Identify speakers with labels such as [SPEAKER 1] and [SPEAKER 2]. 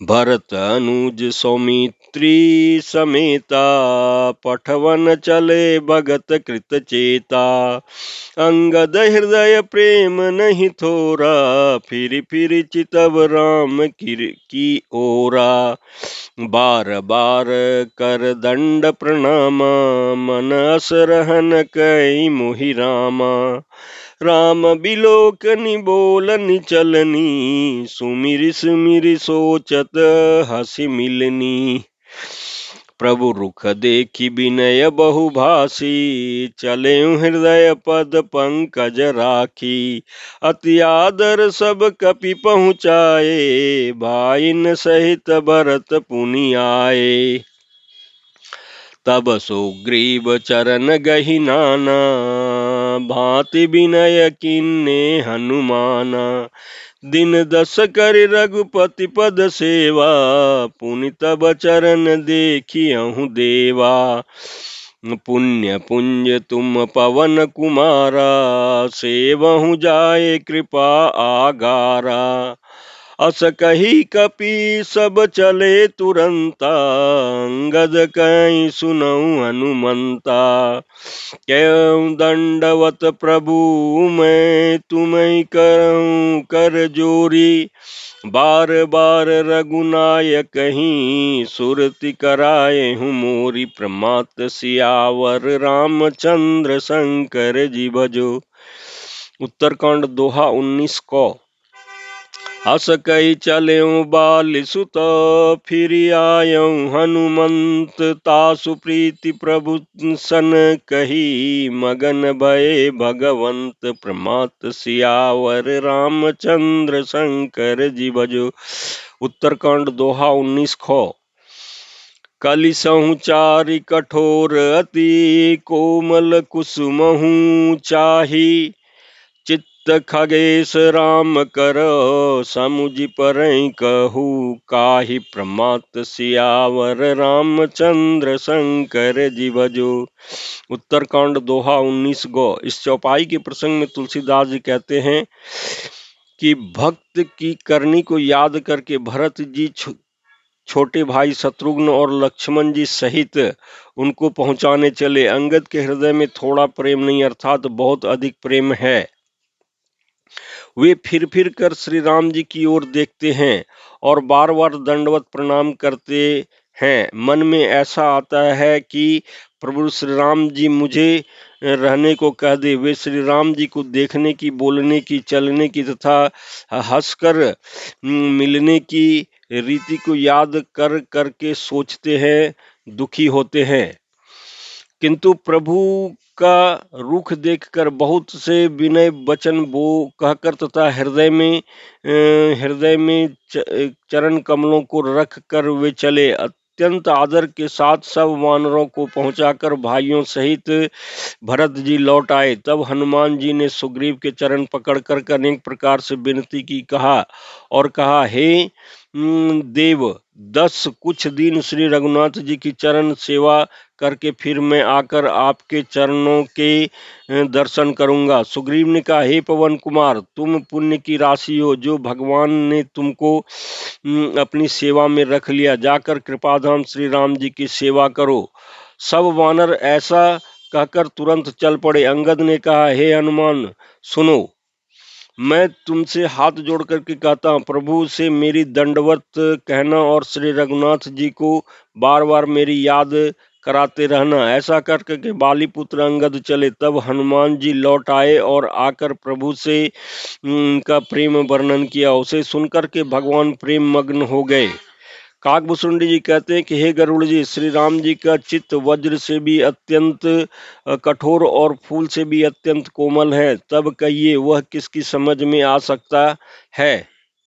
[SPEAKER 1] भरत अनुज सौमित्री समेता, पठवन चले भगत कृत चेता। अंगद हृदय प्रेम नहीं थोरा, फिर चितव राम की ओरा। बार बार कर दंड प्रणामा, मन अस रहन कई मोहि रामा। राम बिलोकनि बोलनि चलनी, सुमिरि सुमिरि सोचत हसि मिलनी। प्रभु रुख देखि विनय बहु भासी, चले हृदय पद पंकज राखी। अति आदर सब कपि पहुँचाए, भाइन सहित भरत पुनि आए। तब सुग्रीव चरण गहि नाना, भांति विनय किन्ने हनुमाना। दिन दस कर रघुपति पद सेवा, पुनि तब चरण देखियहु देवा। पुण्य पुंज तुम पवन कुमारा, सेवहु जाय कृपा आगारा। अस कही कपि सब चले तुरंता, अंगद कहीं सुनऊ हनुमंता। क्यों दंडवत प्रभु मैं तुम्हें करऊं कर जोरी। बार बार रघुनायक कहीं, सुरति कराए हूँ मोरी। प्रमात सियावर रामचंद्र शंकर जी भजो। उत्तरकांड दोहा 19 को। हस कही चल्यों बाल सुत, फिर आयऊं हनुमंत। तासु प्रीति प्रभु सन कही, मगन भये भगवंत। प्रमात सियावर रामचंद्र शंकर जी भजो। उत्तरकांड दोहा 19 खो। कलिसहु चारि कठोर अति, कोमल कुसुमहु चाही। चित्त खगेश राम करो, समुझ परई कहू काही। प्रमात सियावर रामचंद्र शंकर जी भजो। उत्तरकांड दोहा 19 गो। इस चौपाई के प्रसंग में तुलसीदास जी कहते हैं कि भक्त की करनी को याद करके भरत जी छोटे भाई शत्रुघ्न और लक्ष्मण जी सहित उनको पहुंचाने चले। अंगद के हृदय में थोड़ा प्रेम नहीं अर्थात बहुत अधिक प्रेम है। वे फिर कर श्री राम जी की ओर देखते हैं और बार बार दंडवत प्रणाम करते हैं। मन में ऐसा आता है कि प्रभु श्री राम जी मुझे रहने को कह दे। वे श्री राम जी को देखने की, बोलने की, चलने की तथा हंसकर मिलने की रीति को याद कर करके सोचते हैं, दुखी होते हैं। किंतु प्रभु का रुख देखकर बहुत से विनय वचन वो कहकर तथा हृदय में चरण कमलों को रख कर वे चले। अत्यंत आदर के साथ सब वानरों को पहुंचाकर भाइयों सहित भरत जी लौट आए। तब हनुमान जी ने सुग्रीव के चरण पकड़कर अनेक प्रकार से विनती की कहा, हे देव, 10 कुछ दिन श्री रघुनाथ जी की चरण सेवा करके फिर मैं आकर आपके चरणों के दर्शन करूंगा। सुग्रीव ने कहा, हे पवन कुमार, तुम पुण्य की राशि हो, जो भगवान ने तुमको अपनी सेवा में रख लिया। जाकर कृपाधाम श्री राम जी की सेवा करो। सब वानर ऐसा कहकर तुरंत चल पड़े। अंगद ने कहा, हे हनुमान सुनो, मैं तुमसे हाथ जोड़ करके कहता हूँ, प्रभु से मेरी दंडवत कहना और श्री रघुनाथ जी को बार बार मेरी याद कराते रहना। ऐसा करके के बाली पुत्र अंगद चले। तब हनुमान जी लौट आए और आकर प्रभु से उनका प्रेम वर्णन किया। उसे सुनकर के भगवान प्रेम मग्न हो गए। काकभूषुंडी जी कहते हैं कि हे गरुड़ जी, श्री राम जी का चित्त वज्र से भी अत्यंत कठोर और फूल से भी अत्यंत कोमल है। तब कहिए वह किसकी समझ में आ सकता है।